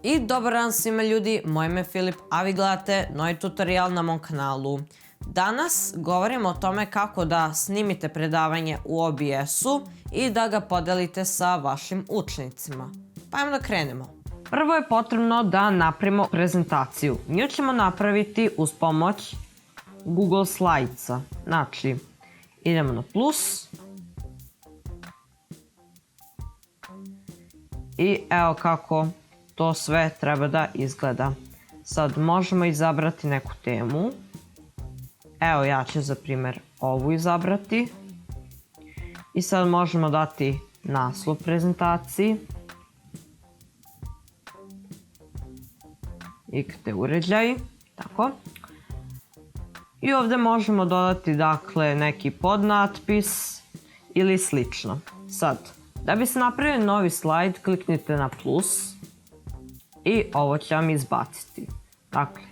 I dobar dan svima ljudi, moje ime je Filip, a vi gledate novi tutorial na mom kanalu. Danas govorimo o tome kako da snimite predavanje u OBS-u i da ga podelite sa vašim učenicima. Pa ajmo da krenemo. Prvo je potrebno da napravimo prezentaciju. Nju ćemo napraviti uz pomoć Google Slidesa. Znači, idemo na plus. I evo kako to sve treba da izgleda. Sad možemo izabrati neku temu. Evo ja ću za primjer ovu izabrati. I sad možemo dati naslov prezentaciji. IKT uređaji. Tako. I ovdje možemo dodati dakle neki podnatpis ili slično. Sad, da bi se napravili novi slajd, kliknite na plus i ovo će vam izbaciti. Dakle,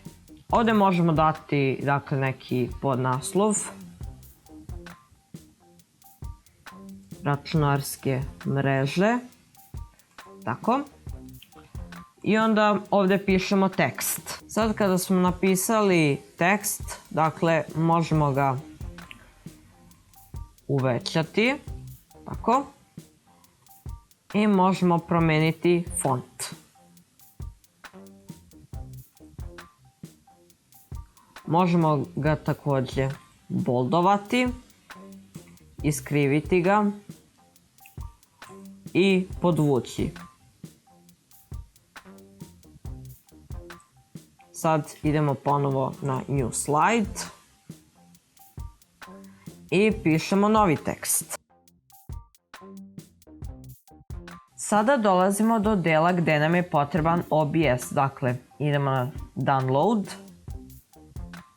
ovdje možemo dati dakle, neki podnaslov. Računarske mreže. Tako. I onda ovdje pišemo tekst. Sad kada smo napisali tekst, dakle, možemo ga uvećati. Tako. I možemo promijeniti font. Možemo ga također boldovati, iskriviti ga i podvući. Sad idemo ponovo na New Slide i pišemo novi tekst. Sada dolazimo do dela gdje nam je potreban OBS, dakle idemo na Download,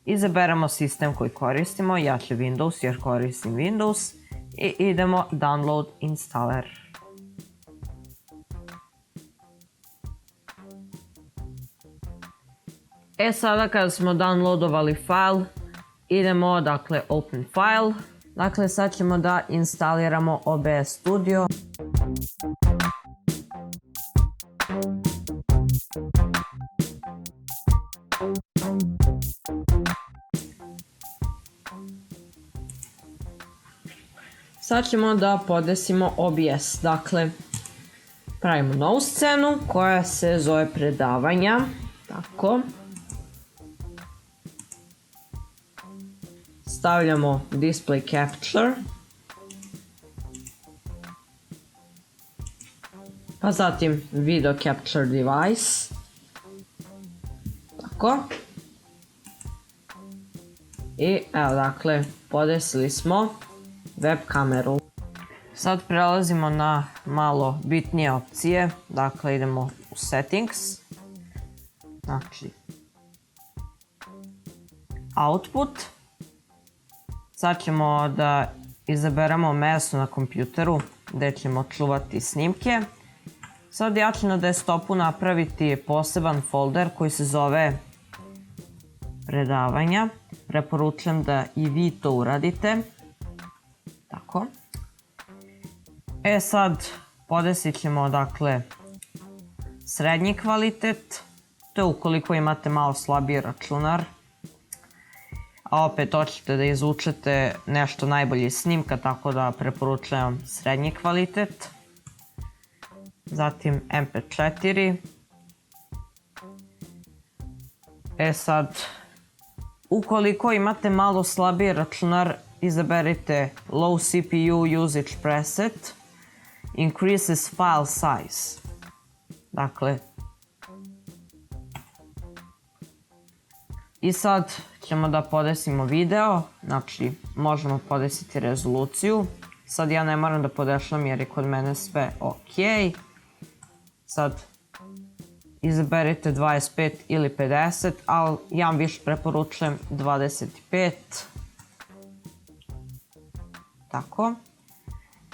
izaberemo sistem koji koristimo, ja ću Windows jer koristim Windows i idemo Download Installer. Sada kada smo downloadovali file, idemo dakle Open File, dakle sad ćemo da instaliramo OBS Studio. Sad ćemo da podesimo OBS, dakle pravimo novu scenu koja se zove predavanja, tako. Stavljamo Display Capture, pa zatim Video Capture Device, tako. I evo dakle, podesili smo web kameru. Sad prelazimo na malo bitnije opcije, dakle idemo u Settings, znači Output. Sad ćemo da izaberemo mesto na kompjuteru gdje ćemo čuvati snimke. Sad ja ću na desktopu napraviti poseban folder koji se zove predavanja. Preporučujem da i vi to uradite. Tako. Sad podesit ćemo dakle srednji kvalitet. To je ukoliko imate malo slabiji računar. A opet hoćete da izvučete nešto najbolje snimka, tako da preporučujem srednji kvalitet. Zatim MP4. Sad, ukoliko imate malo slabiji računar, izaberite Low CPU Usage Preset, Increases File Size. Dakle, i sad ćemo da podesimo video, znači možemo podesiti rezoluciju. Sad ja ne moram da podešam jer je kod mene sve ok. Sad izaberite 25 ili 50, ali ja vam više preporučujem 25. Tako.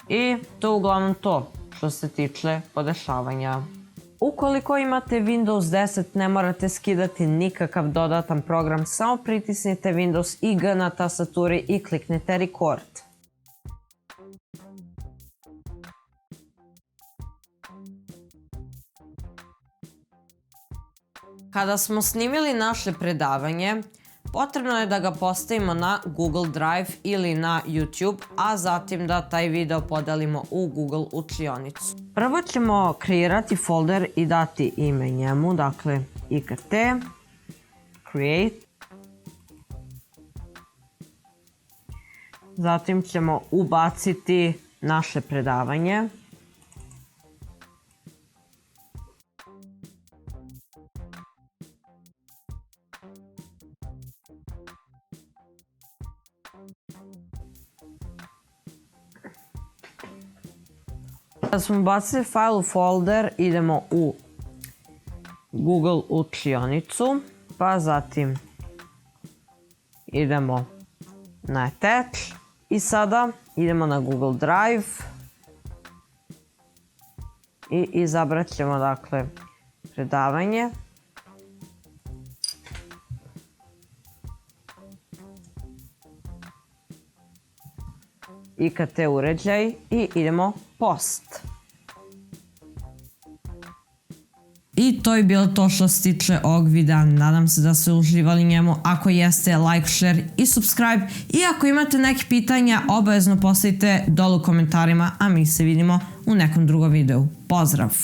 I to je uglavnom to što se tiče podešavanja. Ukoliko imate Windows 10 ne morate skidati nikakav dodatan program, samo pritisnite Windows i G na tastaturi i kliknite Record. Kada smo snimili naše predavanje, potrebno je da ga postavimo na Google Drive ili na YouTube, a zatim da taj video podelimo u Google učionicu. Prvo ćemo kreirati folder i dati ime njemu, dakle IKT, create. Zatim ćemo ubaciti naše predavanje. Kada smo ubacili file u folder, idemo u Google učionicu, pa zatim idemo na Attach i sada idemo na Google Drive i izabrat ćemo dakle predavanje. IKT uređaj i idemo Post. I to je bilo to što se tiče ovog videa. Nadam se da ste uživali njemu. Ako jeste, like, share i subscribe. I ako imate neke pitanja, obavezno postavite dole u komentarima, a mi se vidimo u nekom drugom videu. Pozdrav!